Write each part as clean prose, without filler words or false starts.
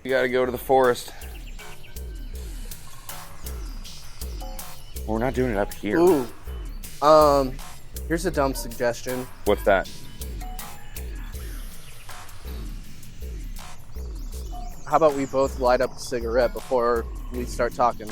You gotta go to the forest. We're not doing it up here. Ooh. Here's a dumb suggestion. What's that? How about we both light up a cigarette before we start talking?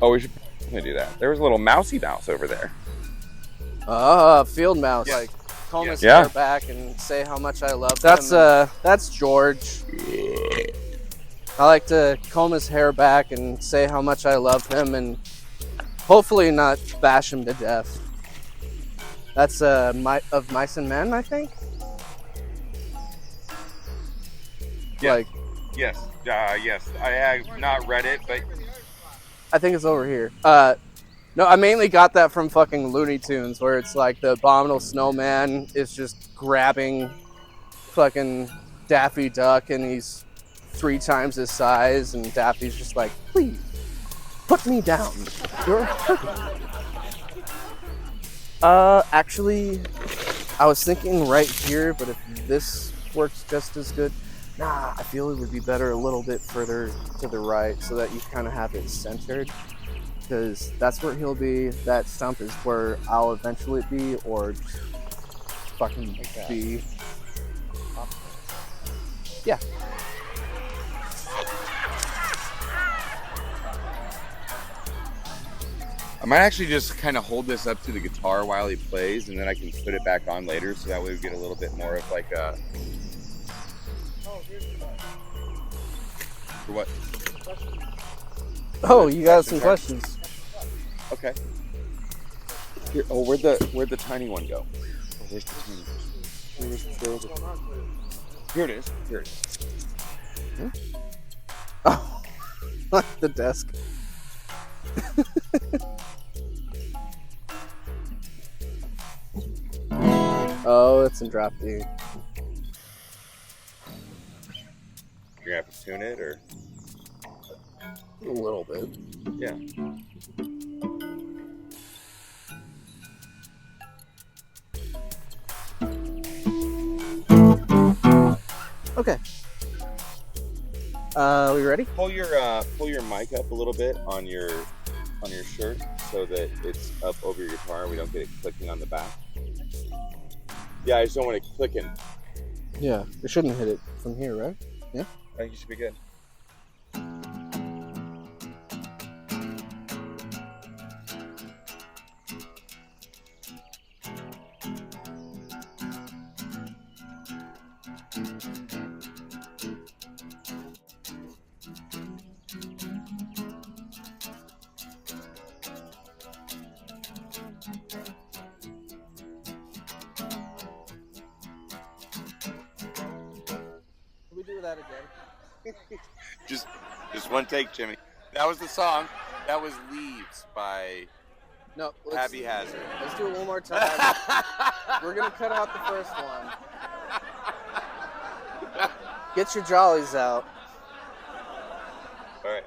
Oh, we should probably do that. There was a little mousy mouse over there. Field mouse. Yeah. Like, comb his Yeah. hair back and say how much I love him. That's George. I like to comb his hair back and say how much I love him and hopefully not bash him to death. That's of Mice and Men, I think. Yeah. Like, Yes. Yes. I have not read it, but I think it's over here. No, I mainly got that from fucking Looney Tunes, where it's like the abominable snowman is just grabbing fucking Daffy Duck, and he's 3 times his size, and Daffy's just like, please, put me down. You're hurting me. Actually, I was thinking right here, but if this works just as good, I feel it would be better a little bit further to the right so that you kind of have it centered. Because that's where he'll be. That stump is where I'll eventually be, or just fucking be. Yeah. I might actually just kind of hold this up to the guitar while he plays, and then I can put it back on later, so that way we get a little bit more of like a... For what? Oh, you got some questions. Okay. Here, where'd the tiny one go? Oh, where's the tiny one? Here it is. Here it is. Hmm? Oh, the desk. Oh, it's in drop D. You're gonna have to tune it, or? A little bit. Yeah. Okay. We ready? Pull your mic up a little bit on your shirt so that it's up over your guitar and we don't get it clicking on the back. Yeah, I just don't want it clicking. Yeah, we shouldn't hit it from here, right? Yeah? I think you should be good. Can we do that again? Just one take, Jimmy. That was the song. That was Leaves by No, Abby Hazard. Let's do it one more time. We're gonna cut out the first one. Get your jollies out. All right.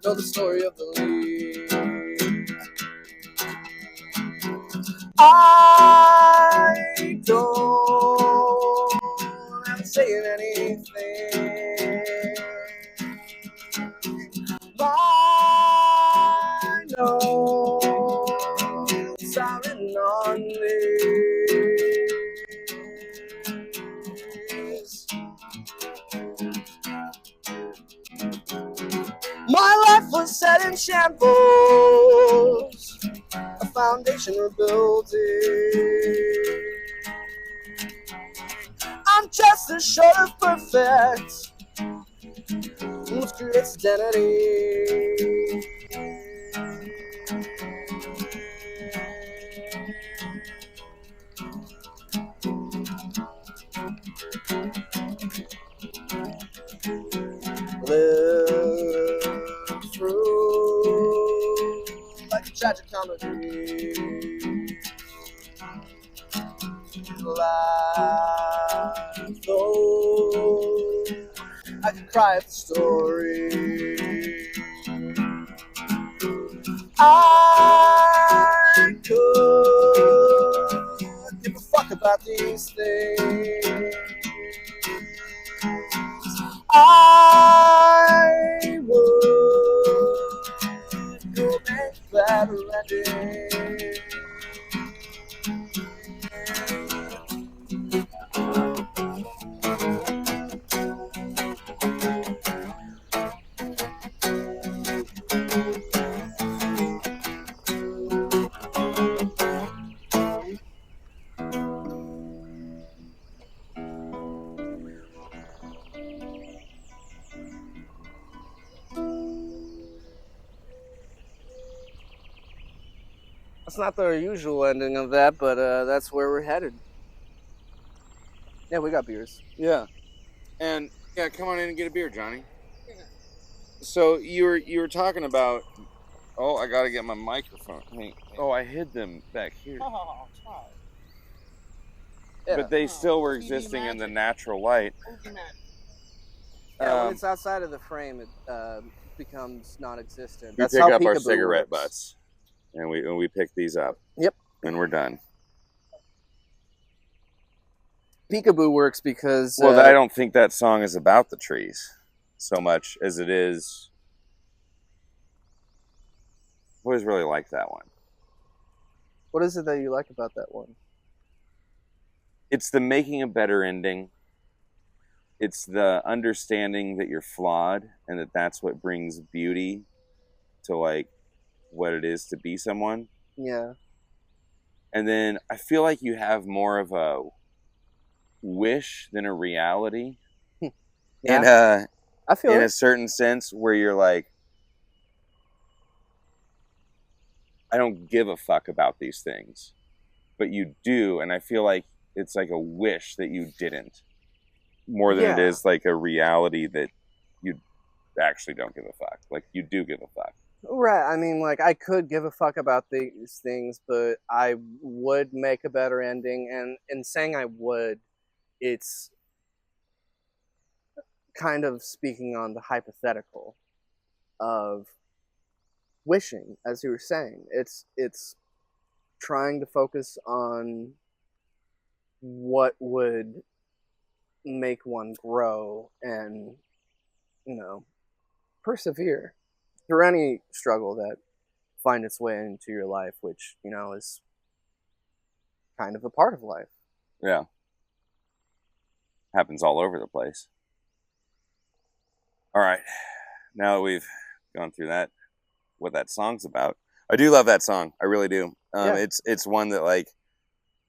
Know the story of the leaves. I don't am saying anything. I know silent on leaves. My life was set in shambles, a foundation rebuilding. I'm just as short of perfect, which creates identity. Live through like a tragic comedy. Laugh though I could cry at the story. I could give a fuck about these things. I would go make better ending. That's not the usual ending of that, but that's where we're headed. Yeah, we got beers. Yeah. And yeah, come on in and get a beer, Johnny. So you were talking about. Oh, I gotta get my microphone. Oh, I hid them back here. Oh, sorry. Yeah. But they still were existing in the natural light. Yeah, when it's outside of the frame, it becomes non-existent. We That's pick how up our peekaboo cigarette works. butts, and we pick these up. Yep. And we're done. Peekaboo works because Well, I don't think that song is about the trees so much as it is. I always really liked that one. What is it that you like about that one? It's the making a better ending. It's the understanding that you're flawed and that that's what brings beauty to like what it is to be someone. Yeah. And then I feel like you have more of a wish than a reality. Yeah. I feel in it. a certain sense where you're like, I don't give a fuck about these things, but you do, and I feel like it's like a wish that you didn't, more than it is like a reality that you actually don't give a fuck. Like you do give a fuck. Right. I mean, like I could give a fuck about these things, but I would make a better ending. And in saying I would, it's kind of speaking on the hypothetical of wishing, as you were saying. It's trying to focus on what would make one grow and, you know, persevere through any struggle that find its way into your life, which, you know, is kind of a part of life. Yeah. Happens all over the place. All right. Now that we've gone through that, what that song's about. I do love that song. I really do. It's one that like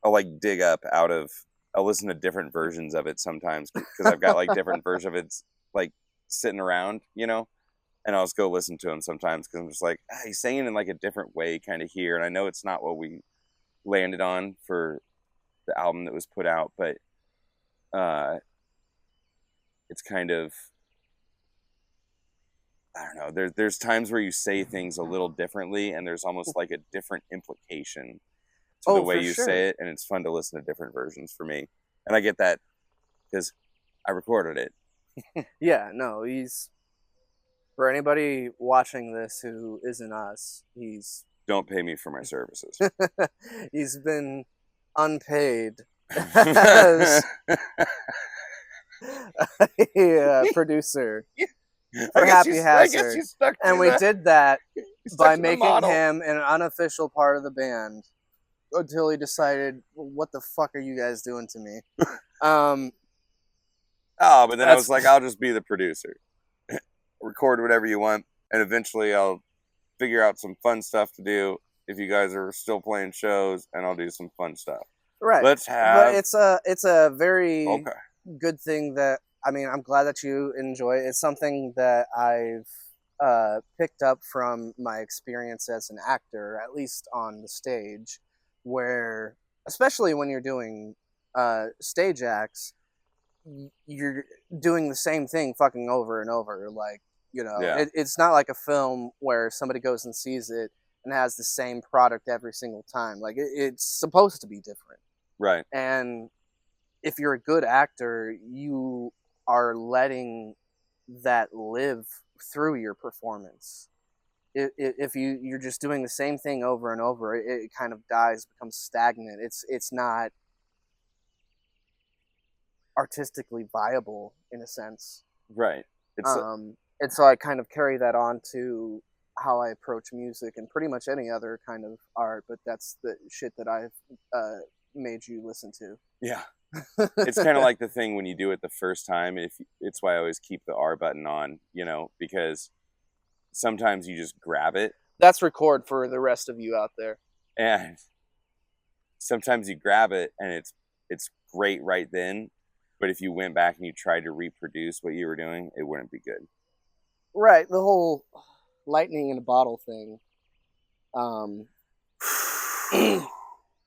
I'll like dig up out of. I'll listen to different versions of it sometimes because I've got like different versions of it like sitting around, you know, and I'll just go listen to them sometimes because I'm just like, he's singing in like a different way kind of here, and I know it's not what we landed on for the album that was put out, but it's kind of, I don't know. There's times where you say things a little differently, and there's almost like a different implication to the way you say it, and it's fun to listen to different versions for me. And I get that because I recorded it. Yeah, no, for anybody watching this who isn't us, don't pay me for my services. He's been unpaid as a producer. For Happy Hazard. And we did that by making him an unofficial part of the band until he decided, what the fuck are you guys doing to me? But then I was like, I'll just be the producer. Record whatever you want. and eventually I'll figure out some fun stuff to do if you guys are still playing shows, and I'll do some fun stuff. Right. Let's But have it's a very okay. good thing that, I mean, I'm glad that you enjoy it. It's something that I've picked up from my experience as an actor, at least on the stage, where, especially when you're doing stage acts, you're doing the same thing fucking over and over. Like, Yeah. it's not like a film where somebody goes and sees it and has the same product every single time. Like, it's supposed to be different. Right. And if you're a good actor, you are letting that live through your performance. If you're just doing the same thing over and over, it kind of dies, becomes stagnant. It's not artistically viable in a sense. Right. And so I kind of carry that on to how I approach music and pretty much any other kind of art. But that's the shit that I've made you listen to. Yeah. It's kind of like the thing when you do it the first time. If it's why I always keep the R button on, because sometimes you just grab it. That's record for the rest of you out there. And sometimes you grab it and it's great right then, but if you went back and you tried to reproduce what you were doing, it wouldn't be good. Right, the whole lightning in a bottle thing.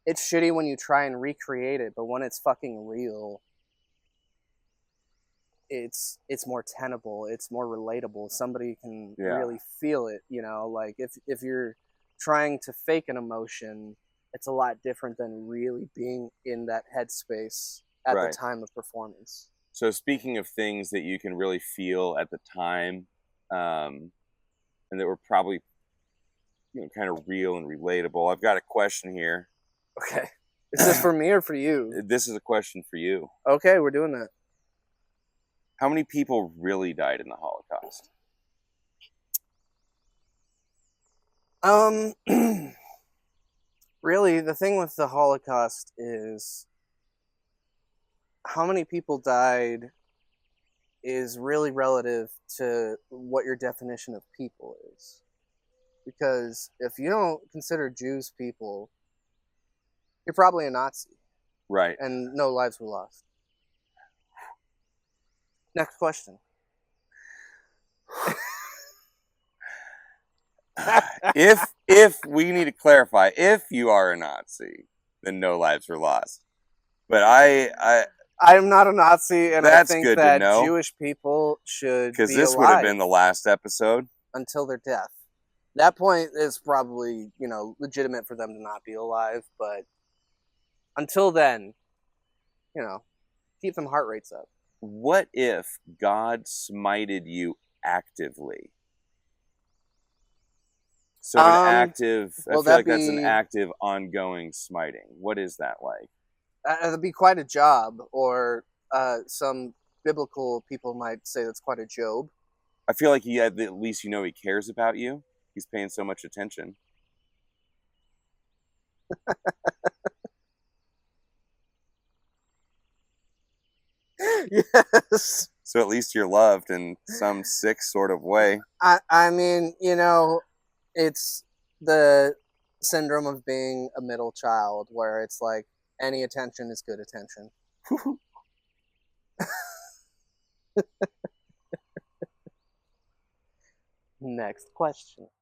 It's shitty when you try and recreate it, but when it's fucking real, it's more tenable, it's more relatable. Somebody can really feel it, like if you're trying to fake an emotion, it's a lot different than really being in that headspace at the time of performance. So speaking of things that you can really feel at the time, and that were probably kind of real and relatable, I've got a question here. Okay. Is this for me or for you? This is a question for you. Okay, we're doing that. How many people really died in the Holocaust? Really, the thing with the Holocaust is how many people died is really relative to what your definition of people is. Because if you don't consider Jews people, you're probably a Nazi. Right. And no lives were lost. Next question. If we need to clarify, if you are a Nazi, then no lives were lost. But I am not a Nazi, and that's I think good that to know. Jewish people should be because this would have been the last episode until their death. That point is probably legitimate for them to not be alive, but until then, keep them heart rates up. What if God smited you actively? So an active, I feel like that's an active, ongoing smiting. What is that like? That'd be quite a job, or some biblical people might say that's quite a job. I feel like at least he cares about you. He's paying so much attention. Yes. So at least you're loved in some sick sort of way. I mean, it's the syndrome of being a middle child, where it's like any attention is good attention. Next question.